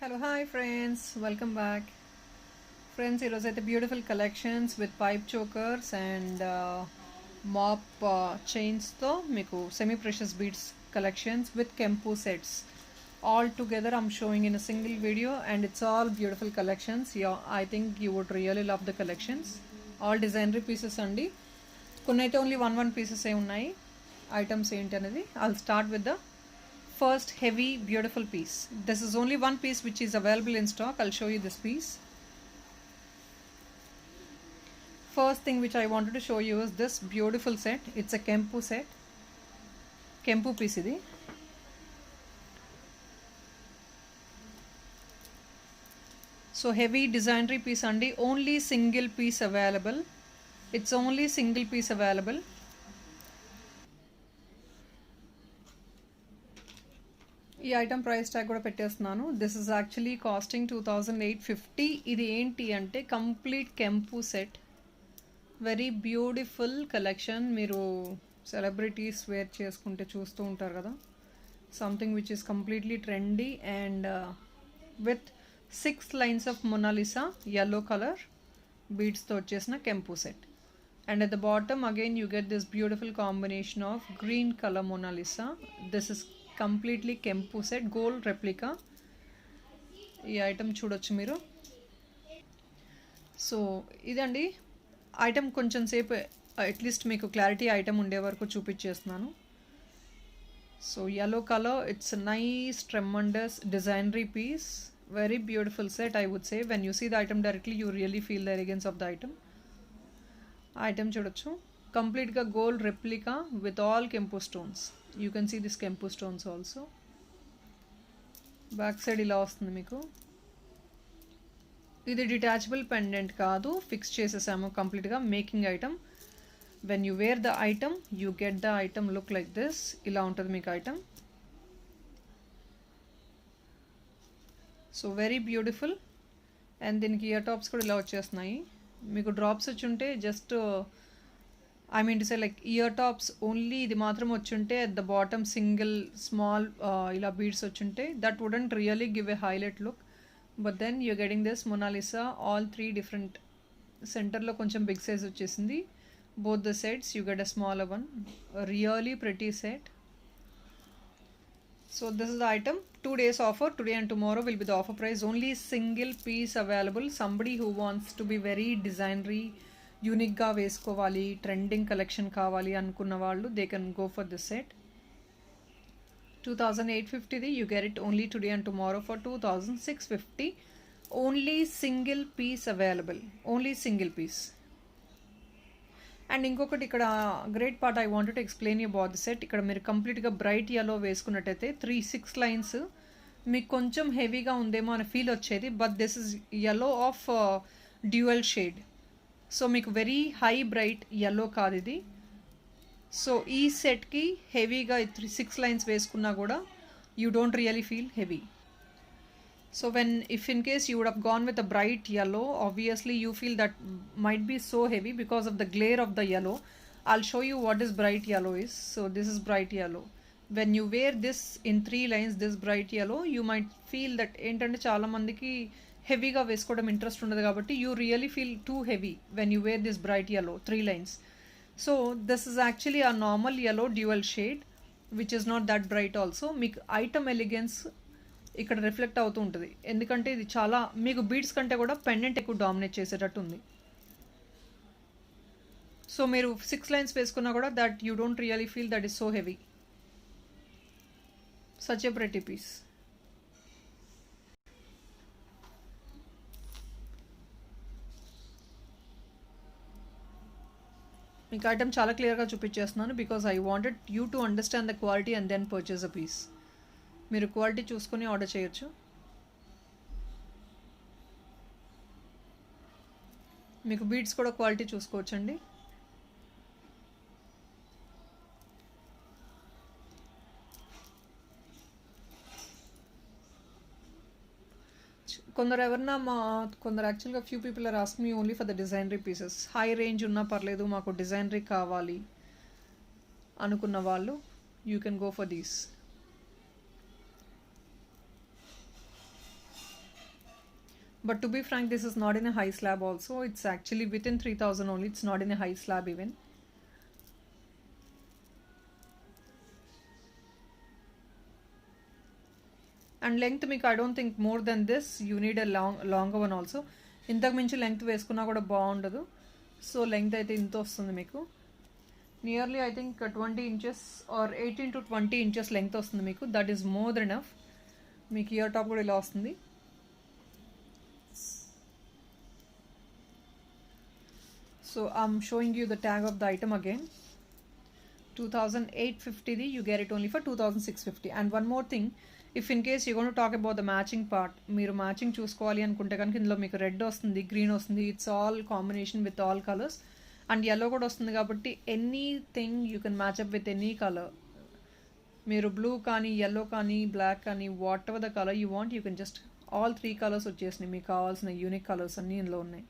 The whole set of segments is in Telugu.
Hello, hi friends, welcome back. Friends, ఈరోజు అయితే beautiful collections with pipe chokers and మాప్ చైన్స్తో మీకు semi precious beads collections with కెంపు sets all together I'm showing in a single video, and it's all beautiful collections. Yeah, I think you would really love the collections. All designery pieces andi, కొన్ని అయితే ఓన్లీ వన్ పీసెస్ ఏ ఉన్నాయి. ఐటమ్స్ ఏంటి అనేది I'll start with the first heavy beautiful piece. This is only one piece which is available in stock. I'll show you this piece. First thing which I wanted to show you is this beautiful set. It's a Kempu set. Kempu piece idi. So heavy designery piece andi, only single piece available. It's only single piece available. ఈ ఐటమ్ ప్రైస్ ట్యాగ్ కూడా పెట్టేస్తున్నాను. This is actually costing 2850. ఇది ఏంటి అంటే కంప్లీట్ కెంపు సెట్, వెరీ బ్యూటిఫుల్ కలెక్షన్. మీరు సెలబ్రిటీస్ వేర్ చేసుకుంటే చూస్తూ ఉంటారు కదా, something which is completely trendy and with 6 lines of Mona Lisa yellow color beadsతో వచ్చేసిన కెంపు set. And at the bottom again you get this beautiful combination of green color Mona Lisa. This is completely కెంపు సెట్, గోల్డ్ రెప్లికా. ఈ ఐటమ్ చూడొచ్చు మీరు. సో ఇదండి ఐటమ్. కొంచెం సేపు అట్లీస్ట్ మీకు క్లారిటీ ఐటమ్ ఉండే వరకు చూపించేస్తున్నాను. So yellow color, it's a nice tremendous designery piece, very beautiful set I would say. When you see the item directly you really feel the elegance of the item. Item చూడొచ్చు, కంప్లీట్గా గోల్డ్ రెప్లికా విత్ ఆల్ కెంపు stones. You can see this కెంపు స్టోన్స్ ఆల్సో. బ్యాక్ సైడ్ ఇలా వస్తుంది మీకు. ఇది డిటాచబుల్ పెండెంట్ కాదు, ఫిక్స్ చేసేసాము కంప్లీట్గా. Making item. When you wear the item you get the item look like this. ఇలా ఉంటుంది మీకు item. So very beautiful. And దీనికి ఇయర్ టాప్స్ కూడా ఇలా వచ్చేస్తున్నాయి. మీకు డ్రాప్స్ వచ్చి ఉంటే just I mean to say like ear tops only ఇది మాత్రం వచ్చుంటే at the bottom single small ఇలా బీడ్స్ వచ్చుంటే that wouldn't really give a highlight look. But then you're getting this Mona Lisa all 3 different. సెంటర్లో కొంచెం బిగ్ సైజ్ వచ్చేసింది. Both the sets you get a small one. Really pretty set. So this is the item. 2 days offer. Today and tomorrow will be the offer price. Only single piece available. Somebody who wants to be very designery, unique ga vesukovali, trending collection kavali anukunna vallu, they can go for this set. 2850 you get it only today and tomorrow for 2650. Only single piece available. Only single piece. And ఇంకొకటి ఇక్కడ great part I wanted to explain you about the set. ఇక్కడ మీరు కంప్లీట్గా బ్రైట్ yellow వేసుకున్నట్టయితే 6 lines మీకు కొంచెం హెవీగా ఉందేమో అనే ఫీల్ వచ్చేది. But this is yellow of dual shade. So మీకు వెరీ హై బ్రైట్ yellow కాదు ఇది. సో ఈ సెట్కి హెవీగా 6 lines వేసుకున్నా కూడా you don't really feel heavy. So if in case you would have gone with a bright yellow, obviously you feel that might be so heavy because of the glare of the yellow. I'll show you what is bright yellow is. So this is bright yellow. When you wear this in 3 lines, this bright yellow, you might feel that ఏంటంటే చాలా మందికి హెవీగా వేసుకోవడం ఇంట్రెస్ట్ ఉండదు కాబట్టి you really feel too heavy when you wear this bright yellow 3 lines. So this is actually a normal yellow dual shade which is not that bright also. మీకు ఐటమ్ ఎలిగెన్స్ ఇక్కడ రిఫ్లెక్ట్ అవుతూ ఉంటుంది, ఎందుకంటే ఇది చాలా మీకు బీడ్స్ కంటే కూడా పెండెంట్ ఎక్కువ డామినేట్ చేసేటట్టు ఉంది. సో మీరు 6 lines వేసుకున్నా కూడా that you don't really feel that is so heavy. Such a pretty piece. మీకు ఐటమ్ చాలా క్లియర్గా చూపించేస్తున్నాను because I wanted you to understand the quality and then purchase a piece. మీరు క్వాలిటీ చూసుకొని ఆర్డర్ చేయొచ్చు. మీకు బీడ్స్ కూడా క్వాలిటీ చూసుకోవచ్చండి. కొందరు యాక్చువల్గా few people are asking me only for the designer pieces. High range ఉన్నా పర్లేదు, మాకు డిజైనరీ కావాలి అనుకున్న వాళ్ళు you can go for these. But to be frank, this is not in a high slab also. It's actually within 3000 only. It's not in a high slab even. And length మీకు I don't think more than this. You need a longer one also. ఇంతకు మించి లెంగ్త్ వేసుకున్నా కూడా బాగుండదు. సో లెంగ్త్ అయితే ఇంత వస్తుంది మీకు. Nearly I think 20 inches or 18 to 20 inches length వస్తుంది మీకు. That is more than enough. మీకు ఇయర్ టాప్ కూడా ఇలా వస్తుంది. So I'm showing you the tag of the item again. 2850 you get it only for 2650. And one more thing, if in case you're going to talk about the matching part, మీరు మ్యాచింగ్ చూసుకోవాలి అనుకుంటే కనుక ఇందులో మీకు రెడ్ వస్తుంది, గ్రీన్ వస్తుంది. It's all combination with all colours. And yellow కూడా వస్తుంది కాబట్టి anything you can match up with any colour. మీరు బ్లూ కానీ, yellow కానీ, బ్లాక్ కానీ, what ever the colour you want, you can just all 3 colours వచ్చేసినాయి. మీకు కావాల్సిన యూనిక్ కలర్స్ అన్నీ ఇందులో ఉన్నాయి.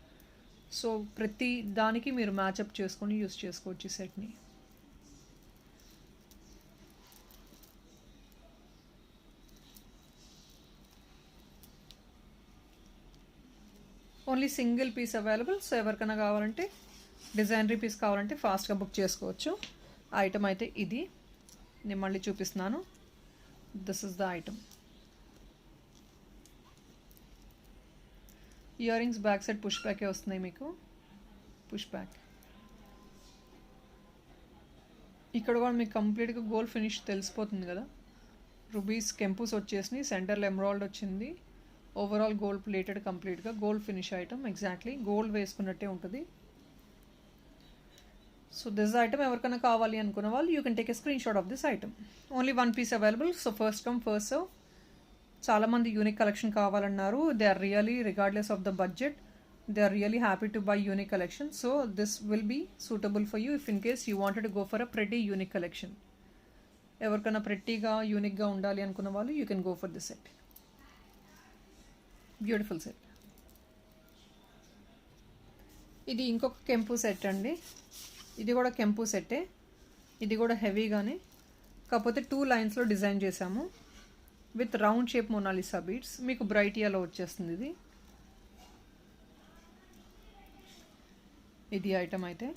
సో ప్రతి దానికి మీరు మ్యాచప్ చేసుకొని యూస్ చేసుకోవచ్చు ఈ సెట్ని. Only single piece available. So ఎవరికైనా కావాలంటే, డిజైనరీ పీస్ కావాలంటే ఫాస్ట్గా బుక్ చేసుకోవచ్చు. ఐటమ్ అయితే ఇది నేను మళ్ళీ చూపిస్తున్నాను. This is the item. Earrings back side push బ్యాకే వస్తున్నాయి మీకు. పుష్ బ్యాక్ ఇక్కడ కూడా మీకు కంప్లీట్గా గోల్డ్ ఫినిష్ తెలిసిపోతుంది కదా. రూబీస్ కెంపూస్ వచ్చేసినాయి, సెంటర్లో ఎమరాల్డ్ వచ్చింది. ఓవరాల్ గోల్డ్ ప్లేటెడ్, కంప్లీట్గా gold finish item. Exactly gold వేసుకున్నట్టే ఉంటుంది. సో దిస్ ఐటమ్ ఎవరికైనా కావాలి అనుకున్న వాళ్ళు you can take a screenshot of this item. Only 1 piece available. So first come first serve. చాలామంది యూనిక్ కలెక్షన్ కావాలన్నారు. They are really, regardless of the budget, they are really happy to buy unique collection. So this will be suitable for you if in case you wanted to go for a pretty unique collection. ఎవరికైనా ప్రెట్టీగా, యూనిక్గా ఉండాలి అనుకున్న వాళ్ళు you can go for this set. Beautiful set. ఇది ఇంకొక కెంపు సెట్ అండి. ఇది కూడా కెంపు సెట్టే. ఇది కూడా హెవీగానే, కాకపోతే 2 లైన్స్లో డిజైన్ చేశాము with round shape Mona Lisa beads. మీకు బ్రైట్ yellow వచ్చేస్తుంది ఇది. ఇది ఐటమ్ అయితే.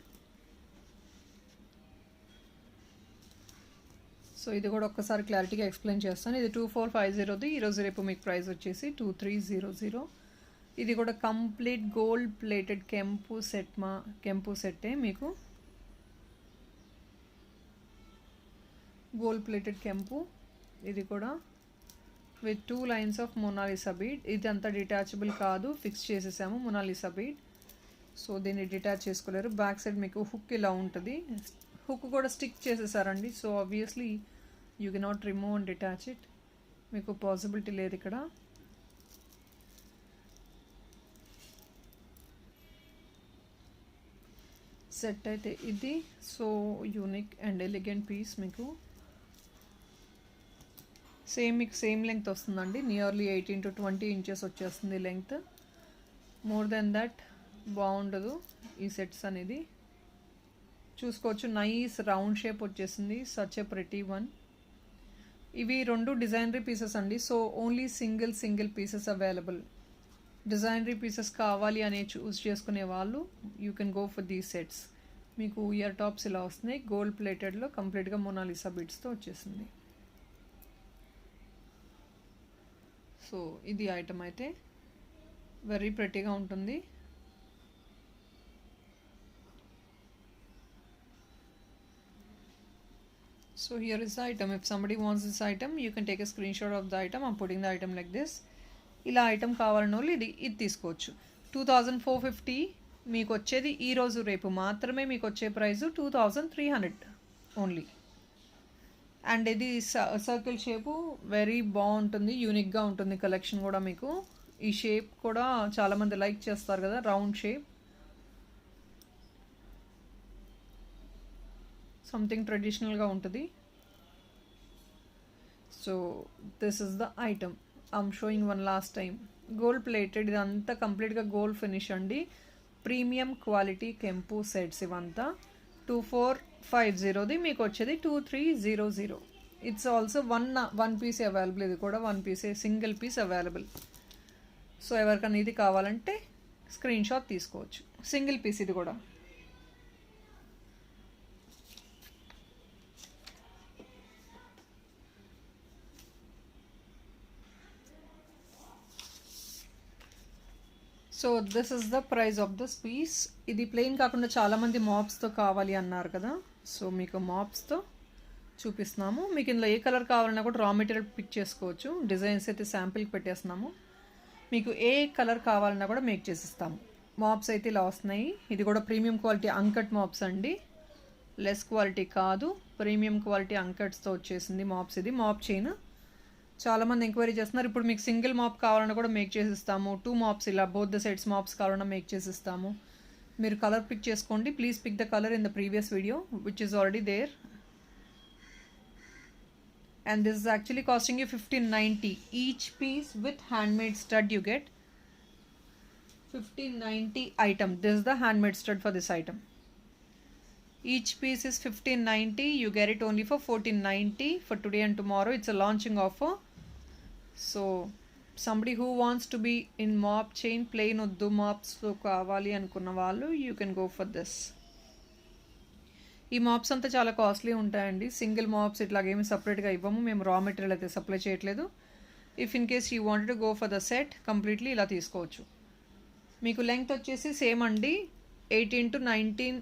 సో ఇది కూడా ఒక్కసారి క్లారిటీగా ఎక్స్ప్లెయిన్ చేస్తాను. ఇది 2450ది. ఈరోజు రేపు మీకు ప్రైస్ వచ్చేసి 2300. ఇది కూడా కంప్లీట్ గోల్డ్ ప్లేటెడ్ కెంపు సెట్టే మీకు. గోల్డ్ ప్లేటెడ్ కెంపు. ఇది కూడా with 2 lines of Mona Lisa bead. ఇది అంతా డిటాచబుల్ కాదు, ఫిక్స్ చేసేసాము మొనాలిసా బీడ్. సో దీన్ని డిటాచ్ చేసుకోలేరు. బ్యాక్ సైడ్ మీకు హుక్ ఇలా ఉంటుంది. హుక్ కూడా స్టిక్ చేసేసారండి. So obviously you cannot remove and detach it. మీకు పాసిబిలిటీ లేదు ఇక్కడ. సెట్ అయితే ఇది. So unique and elegant piece. మీకు సేమ్ లెంగ్త్ వస్తుందండి. నియర్లీ 18 to 20 inches వచ్చేస్తుంది లెంగ్త్. మోర్ దెన్ దట్ బాగుండదు ఈ సెట్స్ అనేది. చూసుకోవచ్చు, నైస్ రౌండ్ షేప్ వచ్చేసింది. Such a pretty one. ఇవి 2 డిజైనరీ పీసెస్ అండి. So only single pieces available. Designery pieces కావాలి అనే చూస్ చేసుకునే వాళ్ళు you can go for these sets. మీకు ఇయర్ టాప్స్ ఇలా వస్తున్నాయి. గోల్డ్ ప్లేటెడ్లో కంప్లీట్గా మొనాలిసా బీడ్స్తో వచ్చేసింది. సో ఇది ఐటమ్ అయితే వెరీ ప్రెటీగా ఉంటుంది. So here is the item. If somebody wants this item, you can take a screenshot of the item. I'm putting the item like this. ఇలా ఐటమ్ కావాలని వాళ్ళు ఇది తీసుకోవచ్చు. 2450 మీకు వచ్చేది ఈరోజు రేపు మాత్రమే మీకు వచ్చే ప్రైస్ 2300 ఓన్లీ. అండ్ ఇది సర్కిల్ షేపు వెరీ బాగుంటుంది, యూనిక్గా ఉంటుంది కలెక్షన్ కూడా. మీకు ఈ షేప్ కూడా చాలామంది లైక్ చేస్తారు కదా, రౌండ్ షేప్. సంథింగ్ ట్రెడిషనల్గా ఉంటుంది. So this is the item. I'm showing one last time. Gold plated, ఇదంతా కంప్లీట్గా గోల్డ్ ఫినిష్ అండి. ప్రీమియం క్వాలిటీ కెంపు సెట్స్ ఇవంతా. 2450ది మీకు వచ్చేది 2300. It's also one piece available. ఇది కూడా 1 piece, single piece available. So ఎవరికైనా ఇది కావాలంటే స్క్రీన్ షాట్ తీసుకోవచ్చు. సింగిల్ పీస్ ఇది కూడా. So this is the price of this piece. ఇది ప్లెయిన్ కాకుండా చాలామంది మాప్స్తో కావాలి అన్నారు కదా, సో మీకు మాప్స్తో చూపిస్తున్నాము. మీకు ఇందులో ఏ కలర్ కావాలన్నా కూడా రా మెటీరియల్ పిక్ చేసుకోవచ్చు. డిజైన్స్ అయితే శాంపిల్కి పెట్టేస్తున్నాము. మీకు ఏ కలర్ కావాలన్నా కూడా మేక్ చేసిస్తాము. మాప్స్ అయితే ఇలా వస్తున్నాయి. ఇది కూడా ప్రీమియం క్వాలిటీ అంకట్ మాప్స్ అండి, లెస్ క్వాలిటీ కాదు, ప్రీమియం క్వాలిటీ అంకట్స్తో వచ్చేసింది మాప్స్. ఇది మాప్ చైన్. చాలామంది ఎంక్వైరీ చేస్తున్నారు. ఇప్పుడు మీకు సింగిల్ మాప్ కావాలన్నా కూడా మేక్ చేసిస్తాము. 2 మాప్స్ ఇలా బోత్ ద సైడ్స్ మాప్స్ కావాలన్నా మేక్ చేసిస్తాము. మీరు కలర్ పిక్ చేసుకోండి. Please pick the colour in the previous video which is already there. And this is actually costing you 1590 each piece with handmade stud. You get 1590 item. This is the handmade stud for this item. Each piece is 1590. You get it only for 1490 for today and tomorrow. It's a launching offer. So somebody who wants to be in mop chain plain uddu mops so kavali anukunna vallu, you can go for this. ఈ మాప్స్ అంతా చాలా కాస్ట్లీ ఉంటాయండి. సింగిల్ మాప్స్ ఇట్లాగేమి సపరేట్గా ఇవ్వము మేము, రా మెటీరియల్ అయితే సప్లై చేయట్లేదు. If in case you wanted to go for the set completely ఇలా తీసుకోవచ్చు. మీకు లెంగ్త్ వచ్చేసి సేమ్ అండి, 18 to 19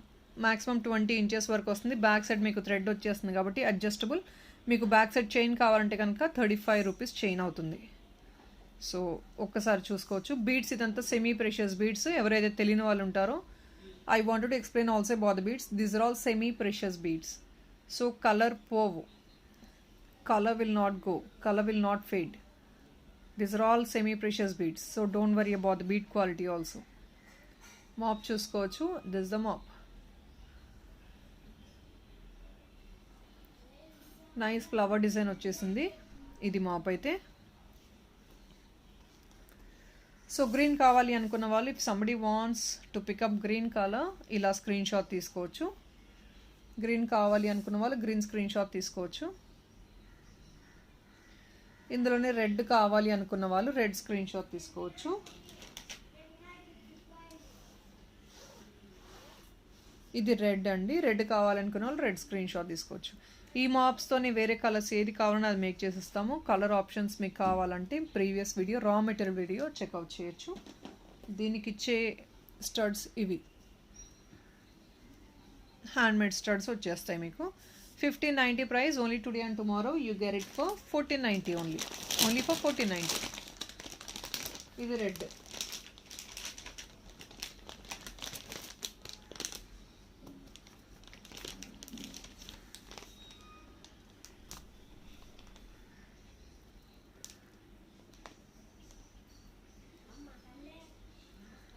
మ్యాక్సిమం 20 ఇంచెస్ వరకు వస్తుంది. బ్యాక్ సైడ్ మీకు థ్రెడ్ వచ్చేస్తుంది కాబట్టి అడ్జస్టబుల్. మీకు బ్యాక్ సైడ్ చైన్ కావాలంటే కనుక 35 రూపీస్ చైన్ అవుతుంది. సో ఒక్కసారి చూసుకోవచ్చు. బీడ్స్ ఇదంతా సెమీ ప్రెషియస్ బీడ్స్. ఎవరైతే తెలియని వాళ్ళు ఉంటారో, I wanted to explain also about the beads. These are all semi-precious beads. So color povu. Color will not go. Color will not fade. These are all semi-precious beads. So don't worry about the bead quality also. Mop chuskochu. This is the mop. Nice flower design వచ్చేసింది. ఇది mop అయితే. సో గ్రీన్ కావాలి అనుకున్న వాళ్ళు, if somebody wants to pick up green colour, ఇలా స్క్రీన్ షాట్ తీసుకోవచ్చు. గ్రీన్ కావాలి అనుకున్న వాళ్ళు గ్రీన్ స్క్రీన్ షాట్ తీసుకోవచ్చు. ఇందులోనే రెడ్ కావాలి అనుకున్న వాళ్ళు రెడ్ స్క్రీన్ షాట్ తీసుకోవచ్చు. ఇది రెడ్ అండి, రెడ్ కావాలనుకున్న వాళ్ళు రెడ్ స్క్రీన్ షాట్ తీసుకోవచ్చు. ఈ మాప్స్తోనే వేరే కలర్స్ ఏది కావాలన్నా అది మేక్ చేసిస్తాము. కలర్ ఆప్షన్స్ మీకు కావాలంటే previous video raw material video checkout చేయొచ్చు. దీనికి ఇచ్చే స్టడ్స్ ఇవి హ్యాండ్మేడ్ స్టడ్స్ వచ్చేస్తాయి మీకు. 1590 price. Only today and tomorrow you get it for 1490 only for 1490. ఇది రెడ్.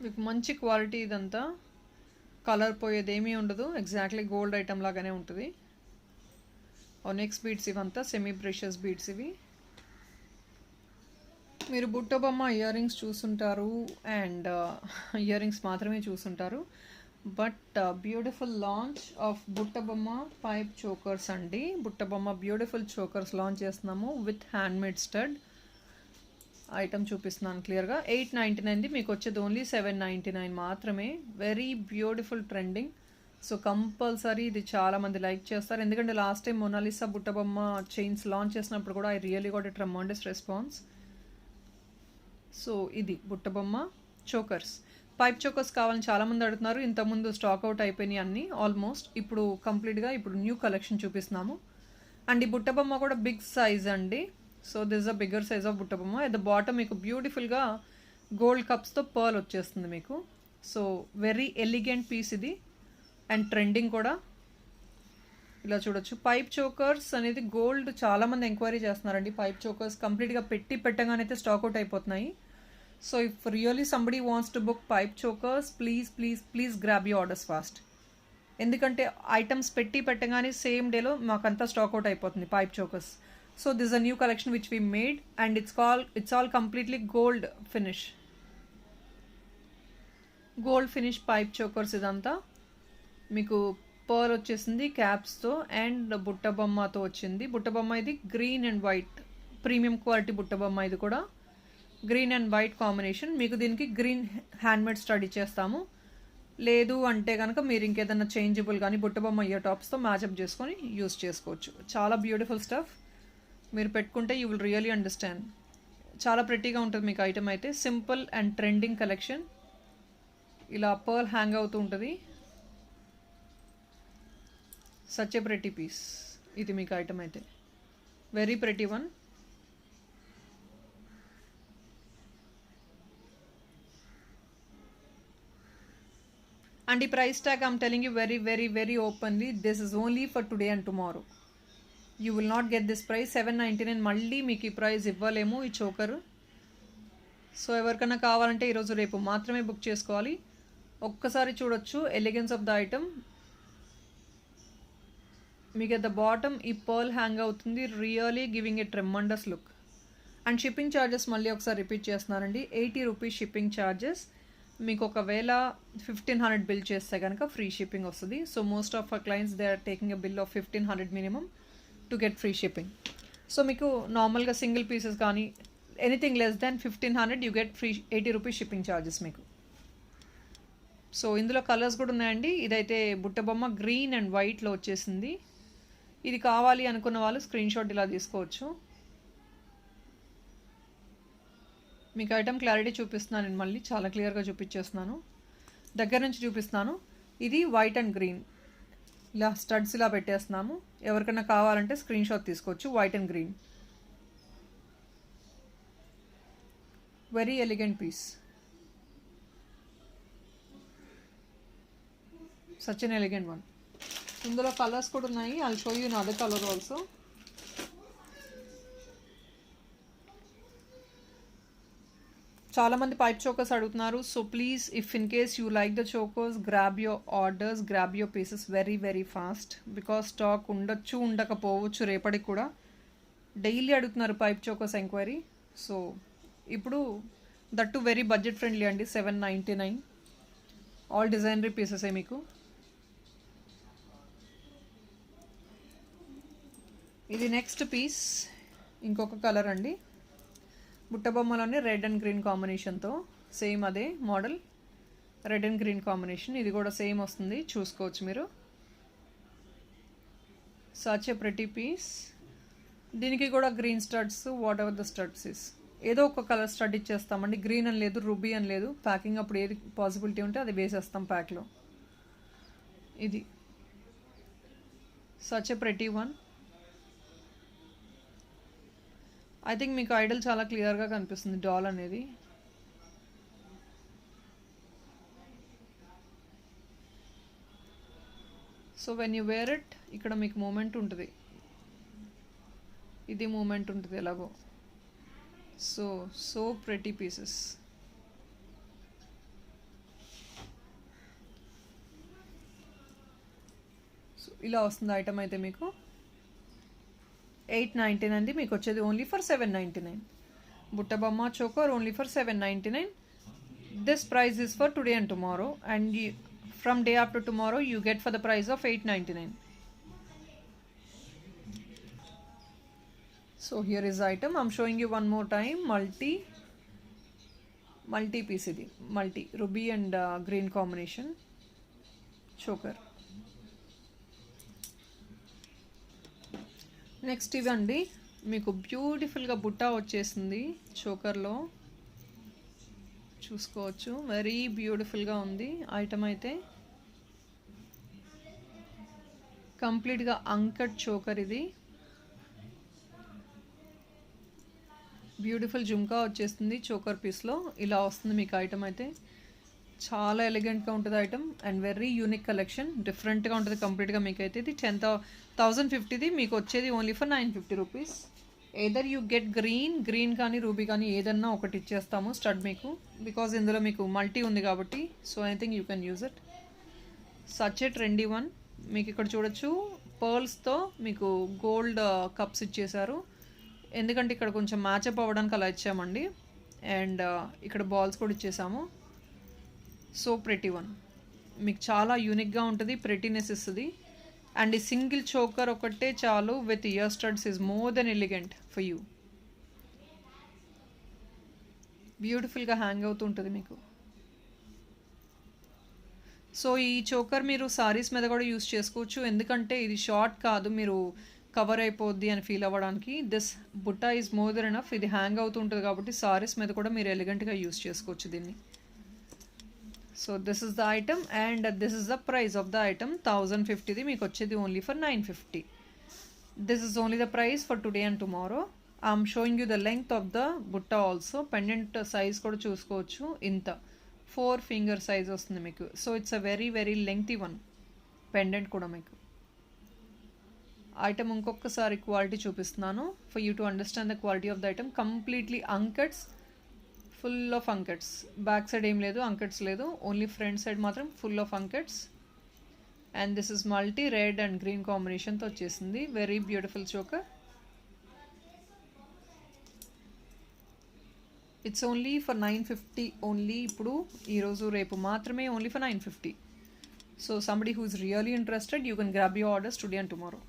మీకు మంచి క్వాలిటీ, ఇదంతా కలర్ పోయేది ఏమీ ఉండదు, ఎగ్జాక్ట్లీ గోల్డ్ ఐటమ్ లాగానే ఉంటుంది. నెక్స్ట్ బీడ్స్ ఇవంతా సెమీ ప్రెషియస్ బీడ్స్ ఇవి. మీరు బుట్ట బొమ్మ ఇయర్ రింగ్స్ చూసుంటారు అండ్ ఇయర్ రింగ్స్ మాత్రమే చూసుంటారు. బట్ బ్యూటిఫుల్ లాంచ్ ఆఫ్ బుట్ట బొమ్మ పైప్ చోకర్స్ అండి. Butta Bomma beautiful chokers launch చేస్తున్నాము విత్ హ్యాండ్మేడ్ స్టడ్. ఐటమ్ చూపిస్తున్నాను క్లియర్గా. 899 మీకు వచ్చేది ఓన్లీ 799 మాత్రమే. Very beautiful trending. So compulsory ఇది చాలామంది లైక్ చేస్తారు, ఎందుకంటే last time Mona Lisa Buttabomma chains launch చేసినప్పుడు కూడా I really got a tremendous response. So ఇది బుట్టబొమ్మ చోకర్స్. పైప్ చోకర్స్ కావాలని చాలామంది అడుగుతున్నారు. ఇంతకుముందు స్టాక్ అవుట్ అయిపోయినాయి అన్నీ ఆల్మోస్ట్. ఇప్పుడు కంప్లీట్గా ఇప్పుడు న్యూ కలెక్షన్ చూపిస్తున్నాము. అండ్ ఈ బుట్టబొమ్మ కూడా బిగ్ సైజ్ అండి. So this is a bigger size of Buttabomma. At the bottom మీకు బ్యూటిఫుల్గా గోల్డ్ కప్స్తో పర్ల్ వచ్చేస్తుంది మీకు. సో వెరీ ఎలిగెంట్ పీస్ ఇది అండ్ ట్రెండింగ్ కూడా. ఇలా చూడొచ్చు. పైప్ చోకర్స్ అనేది గోల్డ్ చాలామంది ఎంక్వైరీ చేస్తున్నారండి. పైప్ చోకర్స్ కంప్లీట్గా పెట్టగానైతే స్టాక్అవుట్ అయిపోతున్నాయి. So if really somebody wants to book pipe chokers, please grab you orders fast. ఎందుకంటే ఐటమ్స్ పెట్టగానే సేమ్ డేలో మాకంతా స్టాక్అవుట్ అయిపోతుంది pipe chokers. So this is a new collection which we made and it's all completely gold finish. Gold finish pipe chokers ఇదంతా మీకు పర్ల్ వచ్చేసింది క్యాప్స్తో అండ్ బుట్ట బొమ్మతో వచ్చింది. బుట్ట బొమ్మ ఇది green and white premium quality బుట్ట బొమ్మ. ఇది కూడా గ్రీన్ అండ్ వైట్ కాంబినేషన్. మీకు దీనికి గ్రీన్ హ్యాండ్మేడ్ స్టడ్ ఇచ్చేస్తాము. లేదు అంటే కనుక మీరు ఇంకేదైనా చేంజబుల్ కానీ బుట్టబొమ్మ ఇయర్ టాప్స్తో మ్యాచప్ చేసుకొని యూస్ చేసుకోవచ్చు. చాలా బ్యూటిఫుల్ స్టఫ్. మీరు పెట్టుకుంటే యూ విల్ రియలీ అండర్స్టాండ్. చాలా ప్రెట్టీగా ఉంటుంది మీకు ఐటమ్ అయితే. Simple and trending collection. ఇలా పర్ల్ హ్యాంగ్ అవుతూ ఉంటుంది. సచ్ ఏ ప్రెటీ పీస్ ఇది మీకు ఐటమ్ అయితే. Very pretty one. అండ్ ఈ price tag I'm telling you very very very openly, this is only for today and tomorrow. You will not get this price. 799 మళ్ళీ మీకు ఈ ప్రైస్ ఇవ్వలేము ఈ చోకర్. సో ఎవరికైనా కావాలంటే ఈరోజు రేపు మాత్రమే బుక్ చేసుకోవాలి. ఒక్కసారి చూడొచ్చు ఎలిగెన్స్ ఆఫ్ ద ఐటమ్. మీకు అట్ ద బాటమ్ ఈ పర్ల్ హ్యాంగ్ అవుతుంది, really giving a tremendous look. And shipping charges మళ్ళీ ఒకసారి రిపీట్ చేస్తున్నానండి. 80 రూపీస్ షిప్పింగ్ ఛార్జెస్. మీకు ఒకవేళ 1500 బిల్ చేస్తే కనుక ఫ్రీ షిప్పింగ్ వస్తుంది. So most of our clients they are taking a bill of 1500 minimum to get free shipping. So మీకు నార్మల్గా సింగిల్ పీసెస్ కానీ anything less than 1500 you get free 80 rupees shipping charges మీకు. సో ఇందులో కలర్స్ కూడా ఉన్నాయండి. ఇదైతే బుట్టబొమ్మ గ్రీన్ అండ్ వైట్లో వచ్చేసింది. ఇది కావాలి అనుకున్న వాళ్ళు స్క్రీన్ షాట్ ఇలా తీసుకోవచ్చు. మీకు ఐటమ్ క్లారిటీ చూపిస్తున్నాను నేను, మళ్ళీ చాలా క్లియర్గా చూపించేస్తున్నాను. దగ్గర నుంచి చూపిస్తున్నాను. ఇది వైట్ అండ్ గ్రీన్, ఇలా స్టడ్స్ ఇలా పెట్టేస్తున్నాము. ఎవరికైనా కావాలంటే స్క్రీన్ షాట్ తీసుకోవచ్చు. White and green, very elegant piece. Such an elegant one. ఇందులో కలర్స్ కూడా ఉన్నాయి. I'll show you in other colour also. చాలామంది పైప్ చోకర్స్ అడుగుతున్నారు. So please if in case you like the chokers, grab your orders, grab your pieces very very fast. Because stock ఉండొచ్చు ఉండకపోవచ్చు రేపటికి కూడా. డైలీ అడుగుతున్నారు పైప్ చోకర్స్ ఎంక్వైరీ. సో ఇప్పుడు దట్టు వెరీ బడ్జెట్ ఫ్రెండ్లీ అండి. 799 ఆల్ డిజైనరీ పీసెసే మీకు. ఇది నెక్స్ట్ పీస్, ఇంకొక కలర్ అండి. బుట్టబొమ్మలోనే రెడ్ అండ్ గ్రీన్ కాంబినేషన్తో సేమ్ అదే model, red and green combination. ఇది కూడా సేమ్ వస్తుంది, చూసుకోవచ్చు మీరు. Such a pretty piece. దీనికి కూడా green studs, whatever the studs is. ఏదో ఒక కలర్ స్టడ్ ఇచ్చేస్తామండి. గ్రీన్ అని లేదు, రూబీ అని లేదు. ప్యాకింగ్ అప్పుడు ఏది పాసిబిలిటీ ఉంటే అది వేసేస్తాం ప్యాక్లో. ఇది such a pretty one. I think మీకు ఐడల్ చాలా క్లియర్గా కనిపిస్తుంది, డాల్ అనేది. So when you wear it, ఇక్కడ మీకు మూమెంట్ ఉంటుంది, ఇది మూమెంట్ ఉంటుంది ఎలాగో. So pretty pieces. సో ఇలా వస్తుంది ఐటమ్ అయితే మీకు. 899 అండి. మీకు వచ్చేది only for 799. Buttabomma choker only for 799. This price is for today and tomorrow, and from day after tomorrow you get for the price of 899. So here is item. I'm showing you one more time. Multi piece ఇది. Multi ruby and green combination choker. Next ఇవండి, మీకు బ్యూటిఫుల్గా బుట్ట వచ్చేసింది చోకర్లో, చూసుకోవచ్చు. వెరీ బ్యూటిఫుల్గా ఉంది ఐటమ్ అయితే. కంప్లీట్గా అంకట్ చోకర్ ఇది. బ్యూటిఫుల్ జుమ్కా వచ్చేస్తుంది చోకర్ పీస్లో. ఇలా వస్తుంది మీకు ఐటమ్ అయితే. చాలా ఎలిగెంట్గా ఉంటుంది item and very unique collection. డిఫరెంట్గా ఉంటుంది కంప్లీట్గా. మీకైతే ఇది 10,050ది మీకు వచ్చేది only for 950 rupees. Either you get green కానీ రూబీ కానీ ఏదన్నా ఒకటి ఇచ్చేస్తాము స్టడ్ మీకు, బికాజ్ ఇందులో మీకు మల్టీ ఉంది కాబట్టి. So I think you can use it. Such a trendy one. మీకు ఇక్కడ చూడొచ్చు పర్ల్స్తో మీకు గోల్డ్ కప్స్ ఇచ్చేసారు. ఎందుకంటే ఇక్కడ కొంచెం మ్యాచప్ అవ్వడానికి అలా ఇచ్చామండి. అండ్ ఇక్కడ బాల్స్ కూడా ఇచ్చేసాము. So pretty one. మీకు చాలా యూనిక్గా ఉంటుంది, ప్రెటీనెస్ ఇస్తుంది. అండ్ ఈ సింగిల్ చోకర్ ఒకటే చాలు with ear studs is more then elegant for you. బ్యూటిఫుల్గా హ్యాంగ్ అవుతుంటుంది మీకు. సో ఈ చోకర్ మీరు సారీస్ మీద కూడా యూస్ చేసుకోవచ్చు, ఎందుకంటే ఇది షార్ట్ కాదు, మీరు కవర్ అయిపోద్ది అని ఫీల్ అవ్వడానికి. This butta is more than enough. ఇది హ్యాంగ్ అవుతుంటుంది కాబట్టి సారీస్ మీద కూడా మీరు ఎలిగెంట్గా యూస్ చేసుకోవచ్చు దీన్ని. So this is the item and this is the price of the item. 1050ది మీకు వచ్చేది only for 950. This is only the price for today and tomorrow. I'm showing you the length of the butta also. Pendant size కూడా చూసుకోవచ్చు, ఇంత 4 ఫింగర్ సైజ్ వస్తుంది మీకు. So it's a very very lengthy one pendant కూడా మీకు. ఐటమ్ ఇంకొకసారి క్వాలిటీ చూపిస్తున్నాను for you to understand the quality of the item. Completely అంకట్స్, full of అంకట్స్. Back side ఏం లేదు, అంకట్స్ లేదు, ఓన్లీ ఫ్రంట్ సైడ్ మాత్రం full of అంకట్స్. And this is multi red and green కాంబినేషన్తో వచ్చేసింది. Very beautiful choker. It's only for 950 only. ఇప్పుడు ఈరోజు రేపు మాత్రమే only for 950. So somebody who is really interested you can grab your orders today and tomorrow.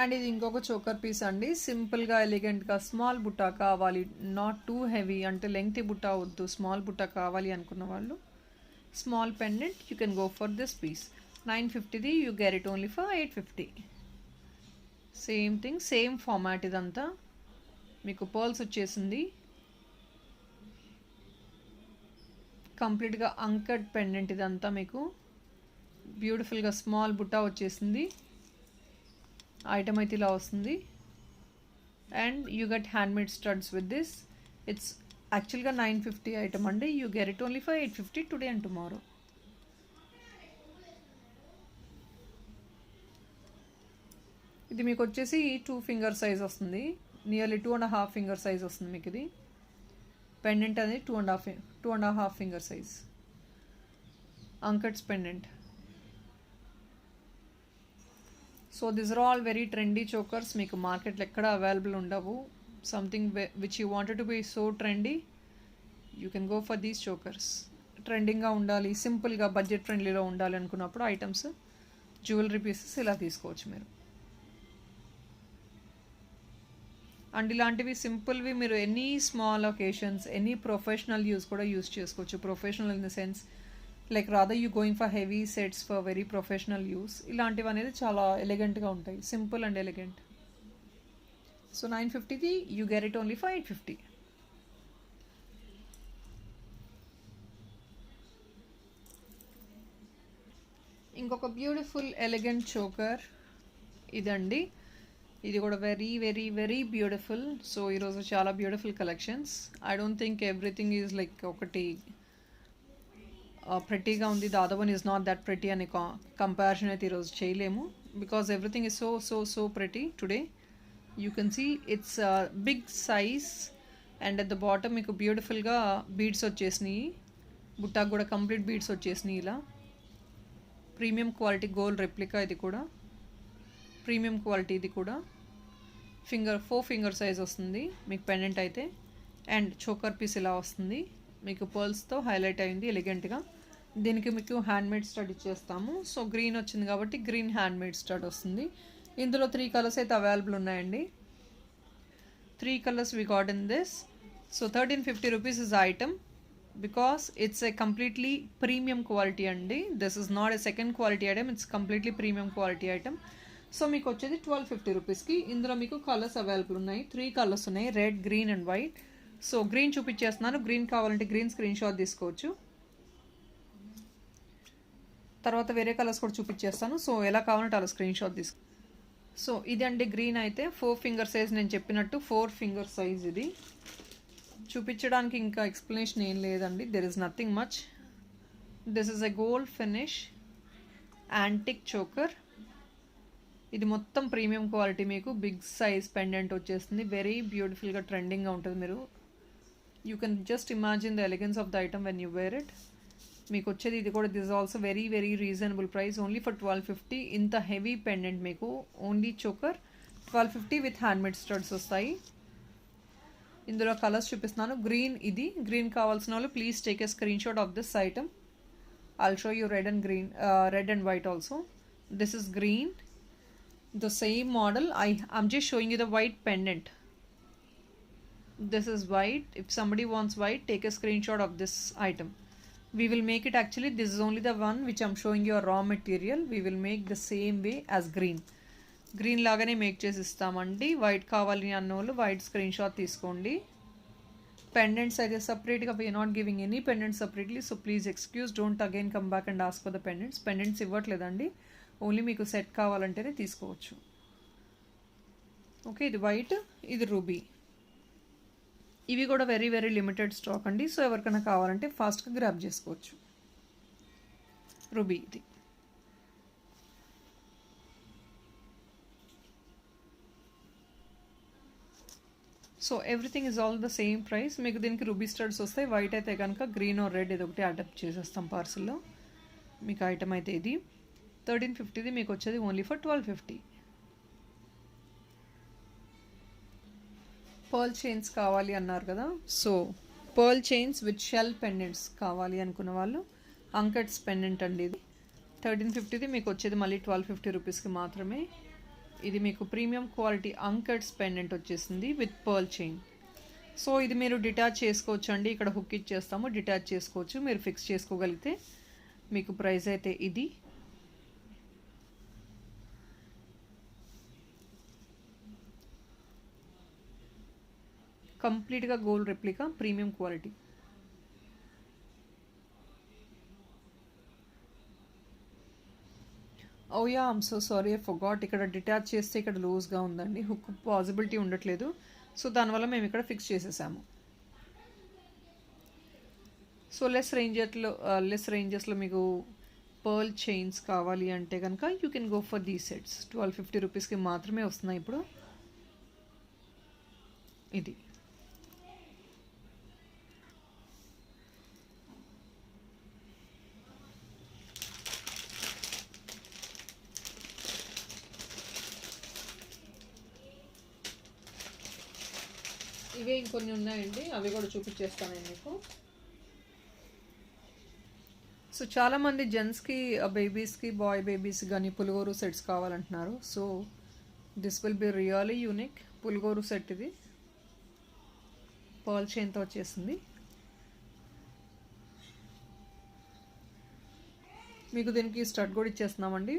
And ఇది ఇంకొక చోకర్ పీస్ అండి. సింపుల్గా ఎలిగెంట్గా స్మాల్ బుట్టా కావాలి, నాట్ టూ హెవీ, అంటే లెంగ్తీ బుట్టా వద్దు, స్మాల్ బుట్టా కావాలి అనుకున్న వాళ్ళు, small pendant you can go for this piece. 950ది you get it only for 850. Same thing, same format. ఇదంతా మీకు పర్ల్స్ వచ్చేసింది, కంప్లీట్గా అంకట్ పెండెంట్. ఇదంతా మీకు బ్యూటిఫుల్గా స్మాల్ బుట్టా వచ్చేసింది. ఐటమ్ అయితే ఇలా వస్తుంది. And you get handmade studs with this. It's యాక్చువల్గా 950 ఐటమ్ అండి. You get it only for 850 today and tomorrow. ఇది మీకు వచ్చేసి 2 ఫింగర్ సైజ్ వస్తుంది, నియర్లీ 2.5 ఫింగర్ సైజ్ వస్తుంది మీకు. ఇది పెండెంట్ అనేది 2.5 finger size uncuts pendant. So this are all very trendy chokers. మీకు మార్కెట్లో ఎక్కడ అవైలబుల్ ఉండవు. Something which you wanted to be so trendy, you can go for these chokers. ట్రెండింగ్గా ఉండాలి, సింపుల్గా బడ్జెట్ ఫ్రెండ్లీలో ఉండాలి అనుకున్నప్పుడు ఐటమ్స్, జ్యువెలరీ పీసెస్ ఇలా తీసుకోవచ్చు మీరు. అండ్ ఇలాంటివి సింపుల్వి మీరు any small occasions, any professional use కూడా యూస్ చేసుకోవచ్చు. Professional in the sense like rather you going for heavy sets for very professional use. ఇలాంటివి అనేది చాలా ఎలిగెంట్గా ఉంటాయి, సింపుల్ అండ్ ఎలిగెంట్. సో 950ది you get it only for 850. ఇంకొక బ్యూటిఫుల్ ఎలిగెంట్ చోకర్ ఇదండి. ఇది కూడా very very very beautiful. So ఈరోజు చాలా beautiful collections. I don't think everything is like ఒకటి ప్రెట్టీగా ఉంది, the other one is not that pretty అనే కంపారిజన్ అయితే ఈరోజు చేయలేము. Because everything is so so so pretty today. You can see it's big size and at the bottom మీకు బ్యూటిఫుల్గా బీడ్స్ వచ్చేసినాయి. బుట్టాకు కూడా కంప్లీట్ బీడ్స్ వచ్చేసినాయి ఇలా. Premium quality gold replica. ఇది కూడా ప్రీమియం క్వాలిటీ. ఇది కూడా 4 ఫింగర్ సైజ్ వస్తుంది మీకు పెండెంట్ అయితే. అండ్ చోకర్ పీస్ ఇలా వస్తుంది మీకు పర్ల్స్తో హైలైట్ అయింది ఎలిగెంట్గా. దీనికి మీకు హ్యాండ్మేడ్ స్టడ్ ఇచ్చేస్తాము. సో గ్రీన్ వచ్చింది కాబట్టి గ్రీన్ హ్యాండ్మేడ్ స్టడ్ వస్తుంది. ఇందులో 3 కలర్స్ అయితే అవైలబుల్ ఉన్నాయండి. 3 colours we got in this. So 1350 rupees is item because it's a completely premium quality అండి. This is not a second quality item, it's completely premium quality item. So మీకు వచ్చేది 1250 రూపీస్కి. ఇందులో మీకు కలర్స్ అవైలబుల్ ఉన్నాయి, 3 కలర్స్ ఉన్నాయి, red, green and white. So green చూపించేస్తున్నాను. గ్రీన్ కావాలంటే గ్రీన్ స్క్రీన్ షాట్ తీసుకోవచ్చు. తర్వాత వేరే కలర్స్ కూడా చూపించేస్తాను. సో ఎలా కావాలంటే అలా స్క్రీన్ షాట్ తీసుకో. సో ఇదండి గ్రీన్ అయితే 4 ఫింగర్ సైజ్. నేను చెప్పినట్టు 4 ఫింగర్ సైజ్. ఇది చూపించడానికి ఇంకా ఎక్స్ప్లెనేషన్ ఏం లేదండి. There is nothing much. This is a gold finish antique choker. ఇది మొత్తం ప్రీమియం క్వాలిటీ. మీకు బిగ్ సైజ్ పెండెంట్ వచ్చేస్తుంది. వెరీ బ్యూటిఫుల్గా ట్రెండింగ్గా ఉంటుంది. మీరు you can just imagine the elegance of the item when you wear it. మీకు వచ్చేది ఇది కూడా this also very very reasonable price, only for 1250. ఇంత హెవీ పెండెంట్ మీకు only choker 1250 with handmade studs వస్తాయి. ఇందులో కలర్స్ చూపిస్తున్నాను. గ్రీన్, ఇది గ్రీన్ కావాల్సిన వాళ్ళు please take a screenshot of this item. I'll show you red and green, red and white also. This is green. the same model. I'm just showing you the white pendant. This is white. If somebody wants white, take a screenshot of this item. We will make it, actually this is only the one which I'm showing you a raw material. We will make the same way as green. Green లాగానే మేక్ చేసి ఇస్తామండి. వైట్ కావాలి అన్న వాళ్ళు వైట్ స్క్రీన్ షాట్ తీసుకోండి. పెండెంట్స్ అయితే సపరేట్గా we're not giving any pendants separately, so please excuse, don't again come back and ask for the pendants. Pendants ఇవ్వట్లేదండి, ఓన్లీ మీకు సెట్ కావాలంటేనే తీసుకోవచ్చు. ఓకే, ఇది వైట్, ఇది రూబీ. ఇవి కూడా వెరీ వెరీ లిమిటెడ్ స్టాక్ అండి, సో ఎవరికైనా కావాలంటే ఫాస్ట్గా గ్రాబ్ చేసుకోవచ్చు. రూబీ ఇది. So everything is all the same price. మీకు దీనికి రూబీ స్టడ్స్ వస్తాయి. వైట్ అయితే కనుక గ్రీన్ ఆర్ రెడ్ ఏదో ఒకటి అడాప్ట్ చేసేస్తాం పార్సల్లో. మీకు ఐటమ్ అయితే ఇది 1350, మీకు వచ్చేది ఓన్లీ ఫర్ 1250. పర్ల్ చైన్స్ కావాలి అన్నారు కదా, so pearl chains with shell pendants కావాలి అనుకున్న వాళ్ళు అంకట్స్ పెండెంట్ అండి. ఇది 1350, మీకు వచ్చేది మళ్ళీ 1250 రూపీస్కి మాత్రమే. ఇది మీకు ప్రీమియం క్వాలిటీ అంకట్స్ పెండెంట్ వచ్చేసింది విత్ పర్ల్ చైన్. సో ఇది మీరు డిటాచ్ చేసుకోవచ్చు అండి. ఇక్కడ హుక్ ఇచ్చేస్తాము, డిటాచ్ చేసుకోవచ్చు. మీరు ఫిక్స్ చేసుకోగలిగితే మీకు ప్రైస్ అయితే ఇది. కంప్లీట్గా gold replica premium quality. Oh yeah, I'm so sorry, I forgot. ఇక్కడ డిటాచ్ చేస్తే ఇక్కడ లూజ్గా ఉందండి, హుక్ పాసిబిలిటీ ఉండట్లేదు. సో దానివల్ల మేము ఇక్కడ ఫిక్స్ చేసేసాము. సో లెస్ రేంజెస్లో మీకు పర్ల్ చైన్స్ కావాలి అంటే కనుక you can go for these sets. 1250 రూపీస్కి మాత్రమే వస్తున్నాయి ఇప్పుడు. ఇది ఇవే ఇంకొన్ని ఉన్నాయండి, అవి కూడా చూపించేస్తాను నేను మీకు. సో చాలామంది జెంట్స్కి, బేబీస్కి, బాయ్ బేబీస్ కానీ పులిగోరు సెట్స్ కావాలంటున్నారు. So this will be really unique పులిగోరు సెట్. ఇది పర్ల్ చైన్తో వచ్చేసింది. మీకు దీనికి స్టడ్ కూడా ఇచ్చేస్తున్నామండి.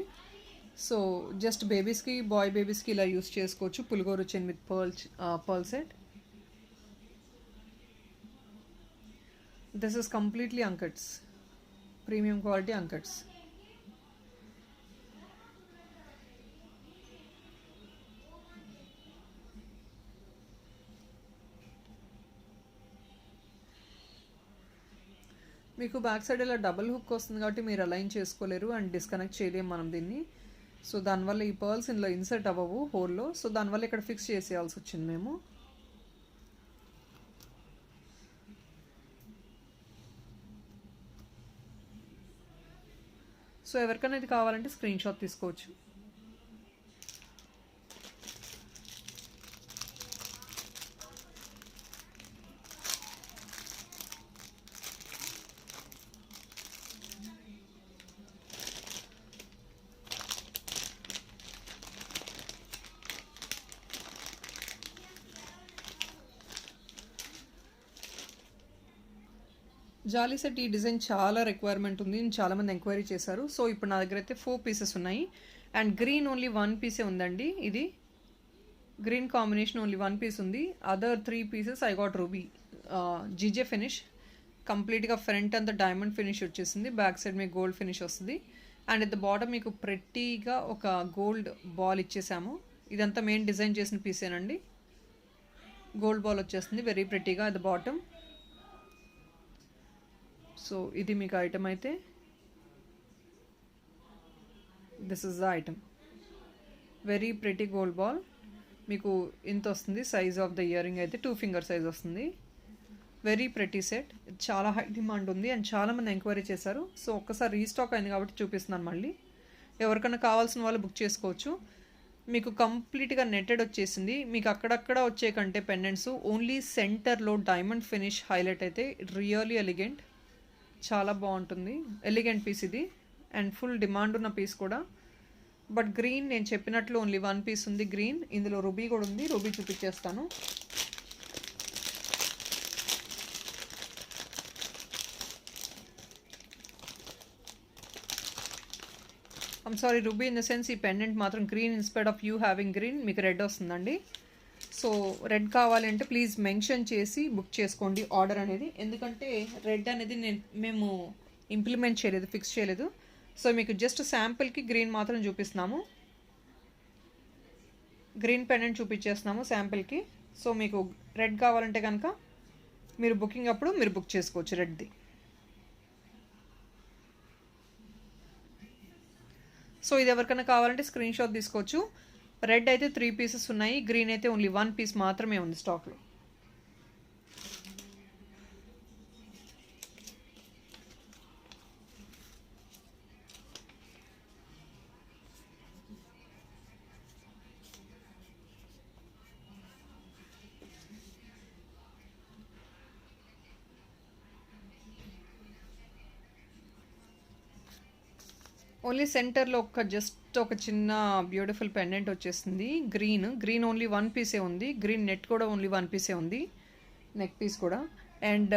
సో జస్ట్ బేబీస్కి, బాయ్ బేబీస్కి ఇలా యూస్ చేసుకోవచ్చు పులిగోరు chain with pearl set. This is completely unkats, premium quality unkats. మీకు బ్యాక్ సైడ్ ఇలా డబుల్ హుక్ వస్తుంది కాబట్టి మీరు అలైన్ చేసుకోలేరు అండ్ డిస్కనెక్ట్ చేయలేము మనం దీన్ని. సో దానివల్ల ఈ పర్ల్స్ ఇందులో ఇన్సర్ట్ అవ్వవు హోల్లో. సో దానివల్ల ఇక్కడ ఫిక్స్ చేసేయాల్సి వచ్చింది మేము. సో ఎవరికైనా ఇది కావాలంటే స్క్రీన్ షాట్ తీసుకోవచ్చు. జాలీ సెట్ ఈ డిజైన్ చాలా రిక్వైర్మెంట్ ఉంది, చాలామంది ఎంక్వైరీ చేశారు. సో ఇప్పుడు నా దగ్గర అయితే 4 పీసెస్ ఉన్నాయి అండ్ గ్రీన్ ఓన్లీ 1 పీసే ఉందండి. ఇది గ్రీన్ కాంబినేషన్ ఓన్లీ 1 పీస్ ఉంది. Other 3 pieces I got ruby GJ finish. కంప్లీట్గా ఫ్రంట్ అంతా డైమండ్ ఫినిష్ వచ్చేసింది, బ్యాక్ సైడ్ మీకు గోల్డ్ ఫినిష్ వస్తుంది అండ్ అట్ ద బాటమ్ మీకు ప్రెట్టీగా ఒక గోల్డ్ బాల్ ఇచ్చేసాము. ఇదంతా మెయిన్ డిజైన్ చేసిన పీసేనండి. గోల్డ్ బాల్ వచ్చేస్తుంది వెరీ ప్రెట్టీగా అట్ ద బాటమ్. సో ఇది మీకు ఐటమ్ అయితే this is the item. Very pretty gold ball మీకు ఇంత వస్తుంది. Size of the ear ring అయితే 2 ఫింగర్ సైజ్ వస్తుంది. వెరీ ప్రెటీ సెట్, చాలా హై డిమాండ్ ఉంది అండ్ చాలామంది ఎంక్వైరీ చేశారు. సో ఒక్కసారి రీస్టాక్ అయింది కాబట్టి చూపిస్తున్నాను మళ్ళీ. ఎవరికైనా కావాల్సిన వాళ్ళు బుక్ చేసుకోవచ్చు. మీకు కంప్లీట్గా నెట్టెడ్ వచ్చేసింది. మీకు అక్కడక్కడ వచ్చే కంటే పెండెంట్స్ ఓన్లీ సెంటర్లో డైమండ్ ఫినిష్ హైలైట్ అయితే రియల్లీ ఎలిగెంట్, చాలా బాగుంటుంది. ఎలిగెంట్ పీస్ ఇది అండ్ ఫుల్ డిమాండ్ ఉన్న పీస్ కూడా. బట్ గ్రీన్ నేను చెప్పినట్లు ఓన్లీ 1 పీస్ ఉంది గ్రీన్. ఇందులో రూబీ కూడా ఉంది, రూబీ చూపించేస్తాను. Sorry, ruby in the sense ఈ పెండెంట్ మాత్రం green instead of you having green మీకు రెడ్ వస్తుందండి. సో రెడ్ కావాలంటే ప్లీజ్ మెన్షన్ చేసి బుక్ చేసుకోండి ఆర్డర్ అనేది. ఎందుకంటే రెడ్ అనేది మేము ఇంప్లిమెంట్ చేయలేదు, ఫిక్స్ చేయలేదు. సో మీకు జస్ట్ శాంపుల్కి గ్రీన్ మాత్రం చూపిస్తున్నాము, గ్రీన్ పెండెంట్ చూపించేస్తున్నాము శాంపుల్కి. సో మీకు రెడ్ కావాలంటే కనుక మీరు బుకింగ్ అప్పుడు మీరు బుక్ చేసుకోవచ్చు రెడ్ది. సో ఇది ఎవరికైనా కావాలంటే స్క్రీన్ షాట్ తీసుకోవచ్చు. రెడ్ అయితే 3 పీసెస్ ఉన్నాయి, గ్రీన్ అయితే ఓన్లీ 1 పీస్ మాత్రమే ఉంది స్టాక్లో. ఓన్లీ సెంటర్లో ఒక చిన్న బ్యూటిఫుల్ పెండెంట్ వచ్చేస్తుంది గ్రీన్ ఓన్లీ 1 పీసే ఉంది. గ్రీన్ నెట్ కూడా ఓన్లీ 1 పీసే ఉంది, నెక్ పీస్ కూడా. అండ్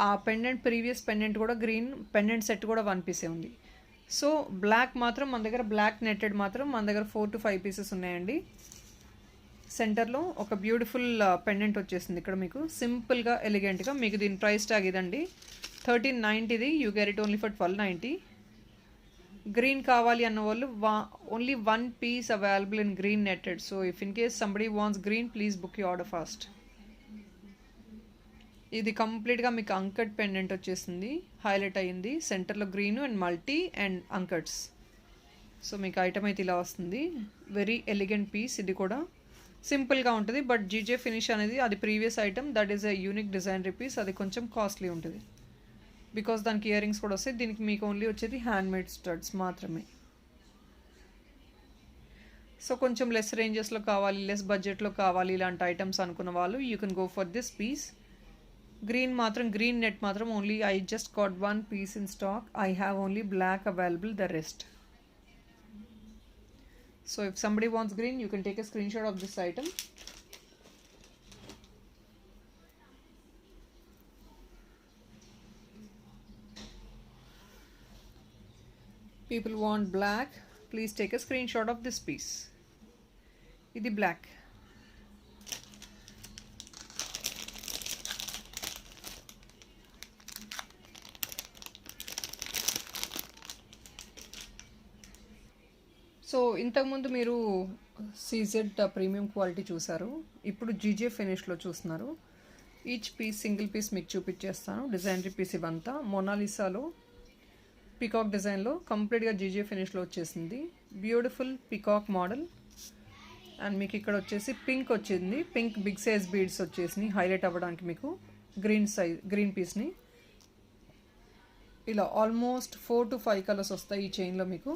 ఆ పెండెంట్ ప్రీవియస్ పెండెంట్ కూడా గ్రీన్ పెండెంట్ సెట్ కూడా 1 పీసే ఉంది. సో బ్లాక్ మాత్రం మన దగ్గర బ్లాక్ నెట్టెడ్ మాత్రం మన దగ్గర 4 to 5 పీసెస్ ఉన్నాయండి. సెంటర్లో ఒక బ్యూటిఫుల్ పెండెంట్ వచ్చేసింది ఇక్కడ మీకు సింపుల్గా ఎలిగెంట్గా. మీకు దీని ప్రైస్ ట్యాగ్ ఇదండి 1390, you get it only for 1290. Green కావాలి అన్న వాళ్ళు only 1 piece available in green netted. So if in case somebody wants green please book you order fast. ఇది కంప్లీట్గా మీకు అంకట్ పెండెంట్ వచ్చేసింది, హైలైట్ అయ్యింది సెంటర్లో green and multi and uncuts. So మీకు ఐటమ్ అయితే ఇలా వస్తుంది, వెరీ ఎలిగెంట్ పీస్. ఇది కూడా సింపుల్గా ఉంటుంది, బట్ జీజే ఫినిష్ అనేది అది previous item, that is a unique designer piece. అది కొంచెం కాస్ట్లీ ఉంటుంది బికాస్ దానికి ఇయర్ రింగ్స్ కూడా వస్తాయి. దీనికి మీకు ఓన్లీ వచ్చేది హ్యాండ్ మేడ్ స్టడ్స్ మాత్రమే. సో కొంచెం లెస్ రేంజెస్లో కావాలి, లెస్ బడ్జెట్లో కావాలి ఇలాంటి ఐటమ్స్ అనుకున్న వాళ్ళు you can go for this piece. Green మాత్రం గ్రీన్ నెట్ మాత్రం only I just got 1 piece in stock. I have only black available, the rest. So if somebody wants green you can take a screenshot of this item. People want black, please take a screenshot of this piece. Idi black. So ఇంతకుముందు మీరు సీజెడ్ ప్రీమియం క్వాలిటీ చూసారు, ఇప్పుడు జీజే ఫినిష్లో చూస్తున్నారు. ఈచ్ పీస్ సింగిల్ పీస్ మీకు చూపించేస్తాను. డిజైనరీ పీస్ ఇవంతా మోనాలిసాలో పికాక్ డిజైన్లో కంప్లీట్గా జీజే ఫినిష్లో వచ్చేసింది. Beautiful peacock model. అండ్ మీకు ఇక్కడ వచ్చేసి పింక్ వచ్చింది, పింక్ బిగ్ సైజ్ బీడ్స్ వచ్చేసినాయి హైలైట్ అవ్వడానికి. మీకు గ్రీన్ పీస్ని ఇలా ఆల్మోస్ట్ 4 to 5 కలర్స్ వస్తాయి ఈ చైన్లో. మీకు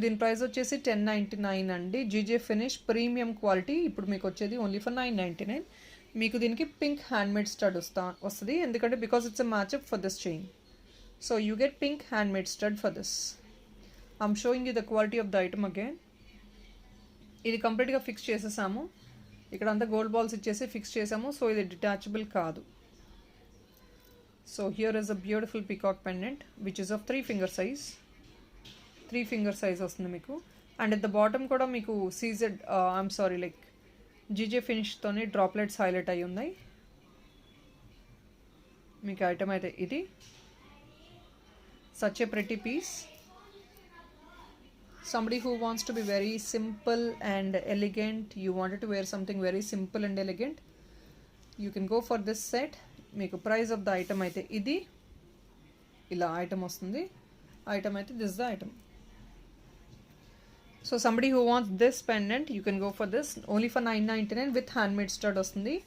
దీని ప్రైస్ వచ్చేసి 1099 అండి. GJ finish premium quality. ఇప్పుడు మీకు వచ్చేది ఓన్లీ ఫర్ 999. మీకు దీనికి పింక్ హ్యాండ్మేడ్ స్టడ్ వస్తుంది, ఎందుకంటే because it's a మ్యాచ్అప్ for this chain. So you get pink handmade stud for this. I'm showing you the quality of the item again. ఇది కంప్లీట్గా ఫిక్స్ చేసేసాము, ఇక్కడ అంతా గోల్డ్ బాల్స్ ఇచ్చేసి ఫిక్స్ చేసాము. సో ఇది డిటాచబుల్ కాదు. So here is a beautiful peacock pendant which is of 3 finger size. 3 finger size వస్తుంది మీకు. అండ్ ఎట్ ద బాటమ్ కూడా మీకు సీజెడ్ లైక్ జీజే ఫినిష్తోనే డ్రాప్లెట్స్ హైలైట్ అయి ఉన్నాయి. మీకు ఐటమ్ అయితే ఇది such a pretty piece. Somebody who wants to be very simple and elegant, you wanted to wear something very simple and elegant, you can go for this set. Meeku price of the item aithe idi ila item vastundi. Item aithe this is the item. So somebody who wants this pendant you can go for this only for 999 with handmade stud vastundi.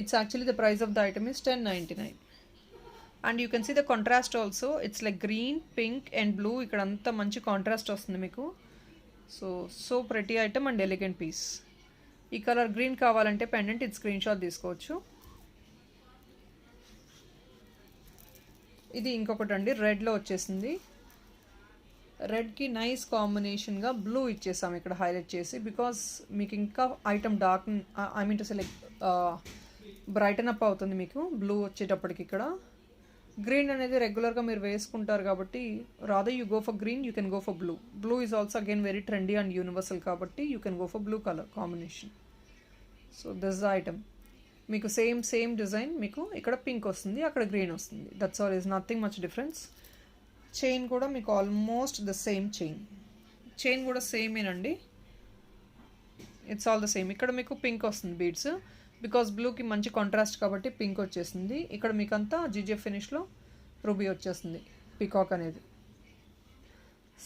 It's actually the price of the item is 1099. And you can see the contrast also, it's like green, pink and blue. ikkadantha manchi contrast vastundi meeku. So pretty item and elegant piece. ee color green kavalante pendant it screenshot తీసుకోవచ్చు. ఇది ఇంకొకటి అండి రెడ్ లో వచ్చేసింది. రెడ్కి నైస్ కాంబినేషన్గా బ్లూ ఇచ్చేసాం ఇక్కడ హైలైట్ చేసి, బికాస్ మీకు ఇంకా item dark I mean to say like brighten up అవుతుంది మీకు బ్లూ వచ్చేటప్పటికి. ఇక్కడ గ్రీన్ అనేది రెగ్యులర్గా మీరు వేసుకుంటారు కాబట్టి rather you go for green, you can go for blue. Blue is also again very trendy and universal కాబట్టి you can go for blue colour combination. So this the item. మీకు సేమ్ డిజైన్ మీకు ఇక్కడ పింక్ వస్తుంది, అక్కడ గ్రీన్ వస్తుంది. That's all, is nothing much difference. Chain కూడా మీకు ఆల్మోస్ట్ ద సేమ్ చైన్ కూడా సేమేనండి. It's all the same. ఇక్కడ మీకు పింక్ వస్తుంది బీడ్స్, బికాస్ బ్లూకి మంచి కాంట్రాస్ట్ కాబట్టి పింక్ వచ్చేసింది. ఇక్కడ మీకు అంతా జీజే ఫినిష్లో రూబీ వచ్చేస్తుంది, పీకాక్ అనేది.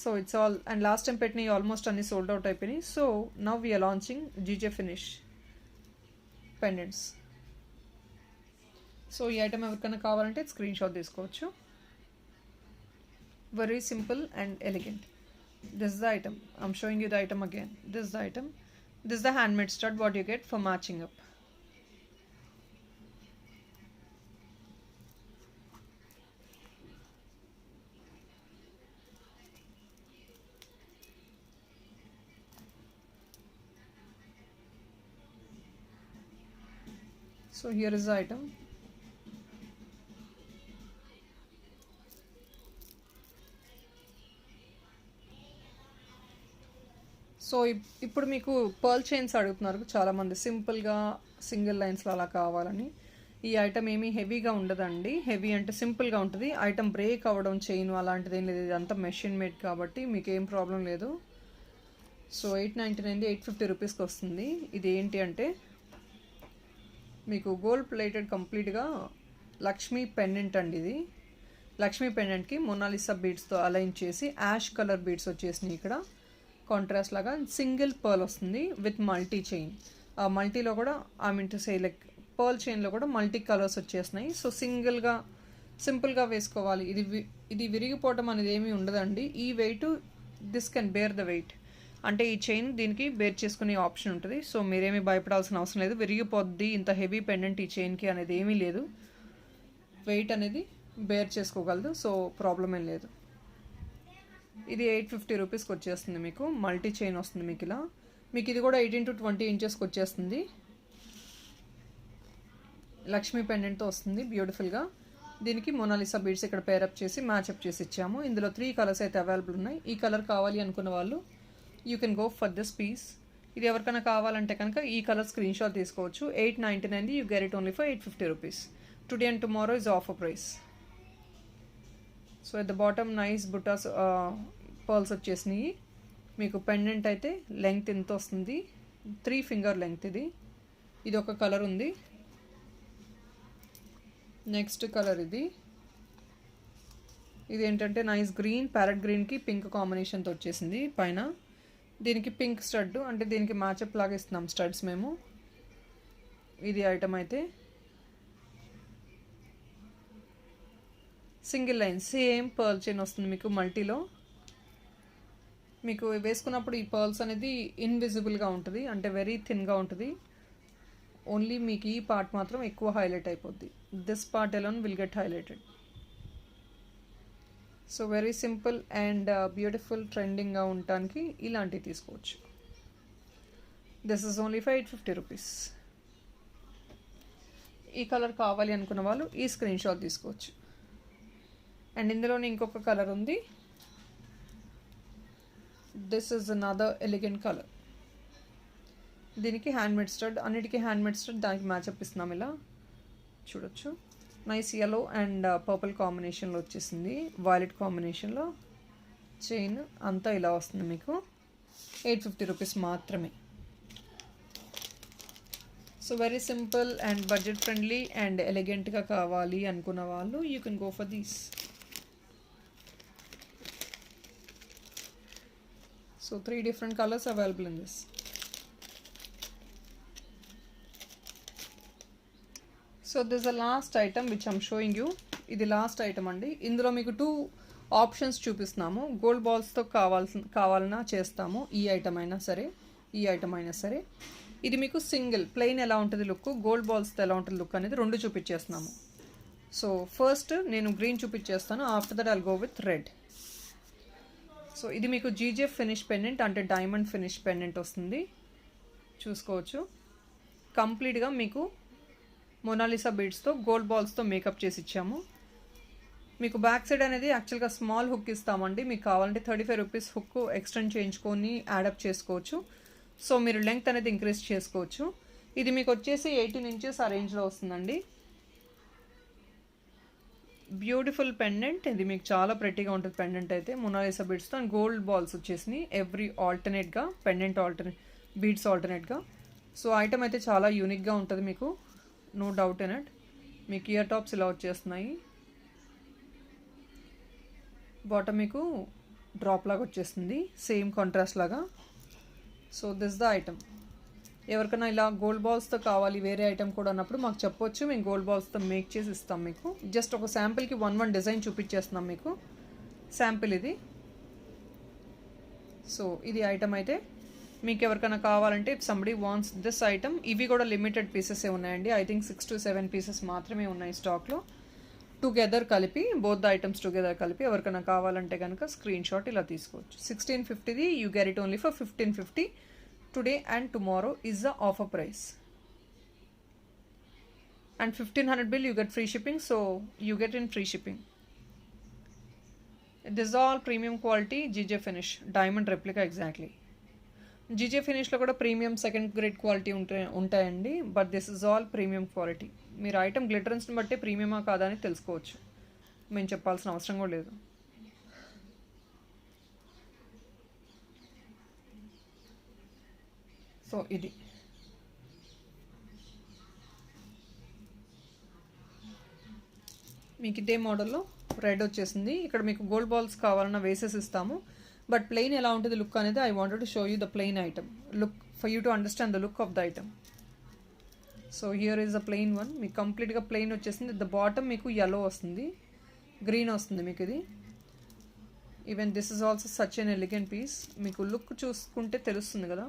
So it's all. And last time పెట్టినవి ఆల్మోస్ట్ అన్ని సోల్డ్ అవుట్ అయిపోయినాయి. So now we're launching GJ finish pendants. So ఈ ఐటమ్ ఎవరికైనా కావాలంటే స్క్రీన్ షాట్ తీసుకోవచ్చు. Very simple and elegant. This is the item. I'm showing you the item again. This is the item. This is the handmade stud what you get for matching up. So here is the item. So ఇప్పుడు మీకు పర్ల్ చైన్స్ అడుగుతున్నారు చాలామంది, సింపుల్గా సింగిల్ లైన్స్లో అలా కావాలని. ఈ ఐటమ్ ఏమీ హెవీగా ఉండదండి. హెవీ అంటే సింపుల్గా ఉంటుంది. ఐటమ్ బ్రేక్ అవ్వడం చైన్ అలాంటిది ఏం లేదు. ఇదంతా మెషిన్ మేడ్ కాబట్టి మీకు ఏం ప్రాబ్లం లేదు. సో 899 850 రూపీస్కి వస్తుంది. ఇది ఏంటి అంటే మీకు గోల్డ్ ప్లేటెడ్ కంప్లీట్గా లక్ష్మీ పెండెంట్ అండి. ఇది లక్ష్మీ పెండెంట్కి మొనాలిసా బీడ్స్తో అలైన్ చేసి యాష్ కలర్ బీడ్స్ వచ్చేసినాయి. ఇక్కడ కాంట్రాస్ట్ లాగా సింగిల్ పర్ల్ వస్తుంది విత్ మల్టీ చైన్. ఆ మల్టీలో కూడా I mean to say like pearl చైన్లో కూడా మల్టీ కలర్స్ వచ్చేసినాయి. సో సింపుల్గా వేసుకోవాలి. ఇది విరిగిపోవటం అనేది ఏమీ ఉండదండి. ఈ weight this can bear the weight, అంటే ఈ చైన్ దీనికి బేర్ చేసుకునే ఆప్షన్ ఉంటుంది. సో మీరేమీ భయపడాల్సిన అవసరం లేదు. విరిగిపోద్ది ఇంత హెవీ పెండెంట్ ఈ చైన్కి అనేది ఏమీ లేదు. వెయిట్ అనేది బేర్ చేసుకోగలదు. సో ప్రాబ్లం ఏం లేదు. ఇది 850 రూపీస్కి వచ్చేస్తుంది. మీకు మల్టీ చైన్ వస్తుంది. మీకు ఇలా మీకు ఇది కూడా 18 to 20 ఇంచెస్కి వచ్చేస్తుంది. లక్ష్మీ పెండెంట్తో వస్తుంది బ్యూటిఫుల్గా. దీనికి మొనాలిసా బీడ్స్ ఇక్కడ పేరప్ చేసి మ్యాచ్అప్ చేసి ఇచ్చాము. ఇందులో 3 కలర్స్ అయితే అవైలబుల్ ఉన్నాయి. ఈ కలర్ కావాలి అనుకున్న వాళ్ళు you can go for this piece. ఇది ఎవరికైనా కావాలంటే కనుక ఈ కలర్ స్క్రీన్ షాట్ తీసుకోవచ్చు. 899 you get it only for 850 rupees. Today and tomorrow is offer price. So at the bottom nice బుటాస్ పర్ల్స్ వచ్చేసినాయి. మీకు పెండెంట్ అయితే లెంగ్త్ ఎంత వస్తుంది, 3 ఫింగర్ లెంగ్త్. ఇది ఒక కలర్ ఉంది. నెక్స్ట్ కలర్ ఇది ఏంటంటే నైస్ గ్రీన్, ప్యారెట్ గ్రీన్కి పింక్ కాంబినేషన్తో వచ్చేసింది పైన. దీనికి పింక్ స్టడ్, అంటే దీనికి మ్యాచప్ లాగా ఇస్తున్నాం స్టడ్స్ మేము. ఇది ఐటమ్ అయితే single line same pearl chain వస్తుంది మీకు మల్టీలో. మీకు వేసుకున్నప్పుడు ఈ పర్ల్స్ అనేది ఇన్విజిబుల్గా ఉంటుంది, అంటే వెరీ థిన్గా ఉంటుంది. ఓన్లీ మీకు ఈ పార్ట్ మాత్రం ఎక్కువ హైలైట్ అయిపోద్ది. This part alone will get highlighted. So very simple and beautiful ట్రెండింగ్గా ఉండటానికి ఇలాంటివి తీసుకోవచ్చు. This is only for 850 rupees. ఈ కలర్ కావాలి అనుకున్న వాళ్ళు ఈ స్క్రీన్ షాట్ తీసుకోవచ్చు. అండ్ ఇందులోనే ఇంకొక కలర్ ఉంది. This is another elegant colour. దీనికి హ్యాండ్మేడ్ స్టడ్, అన్నిటికీ హ్యాండ్మేడ్ స్టడ్, దానికి మ్యాచప్ ఇస్తున్నాం. ఇలా చూడొచ్చు. నైస్ yellow అండ్ పర్పుల్ కాంబినేషన్లో వచ్చేసింది. వైలెట్ కాంబినేషన్లో చైన్ అంతా ఇలా వస్తుంది మీకు. 850 రూపీస్ మాత్రమే. So very simple and budget friendly and ఎలిగెంట్గా కావాలి అనుకున్న వాళ్ళు you can go for these. So 3 different colors available in this. So this is the last item which I'm showing you. ఇది లాస్ట్ ఐటమ్ అండి. ఇందులో మీకు 2 ఆప్షన్స్ చూపిస్తున్నాము. గోల్డ్ బాల్స్తో కావాలన్నా చేస్తాము. ఈ ఐటమ్ అయినా సరే, ఈ ఐటమ్ అయినా సరే. ఇది మీకు సింగిల్ ప్లెయిన్ ఎలా ఉంటుంది లుక్, గోల్డ్ బాల్స్తో ఎలా ఉంటుంది లుక్ అనేది 2 చూపించేస్తున్నాము. సో ఫస్ట్ నేను గ్రీన్ చూపించేస్తాను. After that I'll go with red. So ఇది మీకు జీజే ఫినిష్ పెండెంట్ అంటే డైమండ్ ఫినిష్ పెండెంట్ వస్తుంది, చూసుకోవచ్చు. కంప్లీట్గా మీకు మొనాలిసా బీడ్స్తో గోల్డ్ బాల్స్తో మేకప్ చేసి ఇచ్చాము. మీకు బ్యాక్ సైడ్ అనేది యాక్చువల్గా స్మాల్ హుక్ ఇస్తామండి. మీకు కావాలంటే 35 రూపీస్ హుక్ ఎక్స్టెండ్ చేయించుకొని యాడప్ చేసుకోవచ్చు. సో మీరు లెంగ్త్ అనేది ఇంక్రీజ్ చేసుకోవచ్చు. ఇది మీకు వచ్చేసి 18 ఇంచెస్ ఆ రేంజ్లో వస్తుందండి. బ్యూటిఫుల్ పెండెంట్, ఇది మీకు చాలా ప్రెట్టీగా ఉంటుంది పెండెంట్ అయితే. మొనాలిసా బీడ్స్తో అండ్ గోల్డ్ బాల్స్ వచ్చేసినాయి ఎవ్రీ ఆల్టర్నేట్గా, పెండెంట్ బీడ్స్ ఆల్టర్నేట్గా. సో ఐటమ్ అయితే చాలా యూనిక్గా ఉంటుంది మీకు, నో డౌట్ ఇన్ ఇట్. మీకు ఇయర్ టాప్స్ ఇలా వచ్చేస్తున్నాయి, బాటమ్ మీకు డ్రాప్ లాగా వచ్చేస్తుంది సేమ్ కాంట్రాస్ట్ లాగా. So this the item. ఎవరికైనా ఇలా గోల్డ్ బాల్స్తో కావాలి వేరే ఐటమ్ కూడా అన్నప్పుడు మాకు చెప్పొచ్చు, మేము గోల్డ్ బాల్స్తో మేక్ చేసి ఇస్తాం మీకు. జస్ట్ ఒక శాంపిల్కి 1 డిజైన్ చూపించేస్తున్నాం మీకు, శాంపిల్ ఇది. సో ఇది ఐటమ్ అయితే మీకు ఎవరికైనా కావాలంటే if somebody wants this item. ఇవి కూడా లిమిటెడ్ పీసెసే ఉన్నాయండి, ఐ థింక్ 6 to 7 పీసెస్ మాత్రమే ఉన్నాయి స్టాక్లో. టుగెదర్ కలిపి, బోత్ ద ఐటమ్స్ టుగెదర్ కలిపి ఎవరికైనా కావాలంటే కనుక స్క్రీన్ షాట్ ఇలా తీసుకోవచ్చు. 1650ది you get it only for 1550. Today and tomorrow is the offer price. And 1500 bill you get free shipping, so you get in free shipping. This all premium quality GJ finish diamond replica exactly. GJ ఫినిష్లో కూడా ప్రీమియం సెకండ్ గ్రేడ్ క్వాలిటీ ఉంటాయండి, but this is all premium quality. మీరు ఐటమ్ గ్లిటరెన్స్ని బట్టి ప్రీమియమా కాదా అని తెలుసుకోవచ్చు, మేము చెప్పాల్సిన అవసరం కూడా లేదు. సో ఇది మీకు ఇదే మోడల్లో రెడ్ వచ్చేసింది. ఇక్కడ మీకు గోల్డ్ బాల్స్ కావాలన్నా వేసేసి ఇస్తాము, బట్ ప్లెయిన్ ఎలా ఉంటుంది లుక్ అనేది I wanted to show you the plain item look for you to understand the look of the item. So here is the plain one. మీకు కంప్లీట్గా ప్లెయిన్ వచ్చేసింది. ద బాటమ్ మీకు yellow వస్తుంది, గ్రీన్ వస్తుంది మీకు ఇది. Even this is also such an elegant piece. మీకు లుక్ చూసుకుంటే తెలుస్తుంది కదా,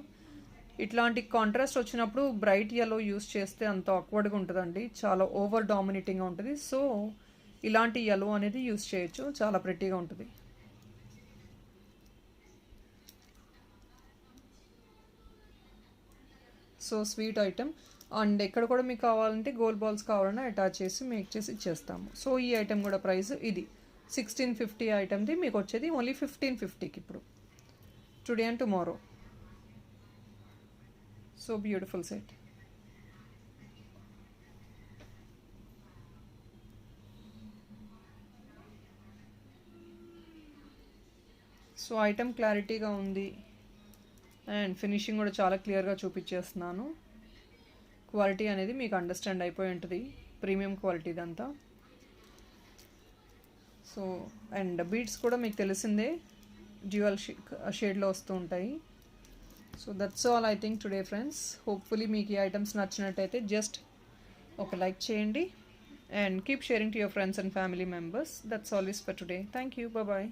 ఇట్లాంటి కాంట్రాస్ట్ వచ్చినప్పుడు బ్రైట్ yellow యూస్ చేస్తే అంత ఆక్వర్డ్గా ఉంటుందండి, చాలా ఓవర్ డామినేటింగ్గా ఉంటుంది. సో ఇలాంటి yellow అనేది యూస్ చేయొచ్చు, చాలా ప్రెట్టీగా ఉంటుంది. So sweet item. అండ్ ఎక్కడ కూడా మీకు కావాలంటే గోల్డ్ బాల్స్ కావాలన్నా అటాచ్ చేసి మేక్ చేసి ఇచ్చేస్తాము. సో ఈ ఐటమ్ కూడా ప్రైస్ ఇది 1650 ఐటమ్ది మీకు వచ్చేది ఓన్లీ 1550కి ఇప్పుడు, today and tomorrow. So beautiful set. So item క్లారిటీగా ఉంది అండ్ ఫినిషింగ్ కూడా చాలా క్లియర్గా చూపించేస్తున్నాను. క్వాలిటీ అనేది మీకు అండర్స్టాండ్ అయిపోయి ఉంటుంది, ప్రీమియం క్వాలిటీ ఇదంతా. సో అండ్ బీడ్స్ కూడా మీకు తెలిసిందే డ్యూయల్ షేడ్లో వస్తూ ఉంటాయి. So that's all I think today friends. Hopefully మీకు ఈ ఐటమ్స్ నచ్చినట్టయితే జస్ట్ ఒక లైక్ చేయండి and keep sharing to your friends and family members. That's all is for today. Thank you, bye.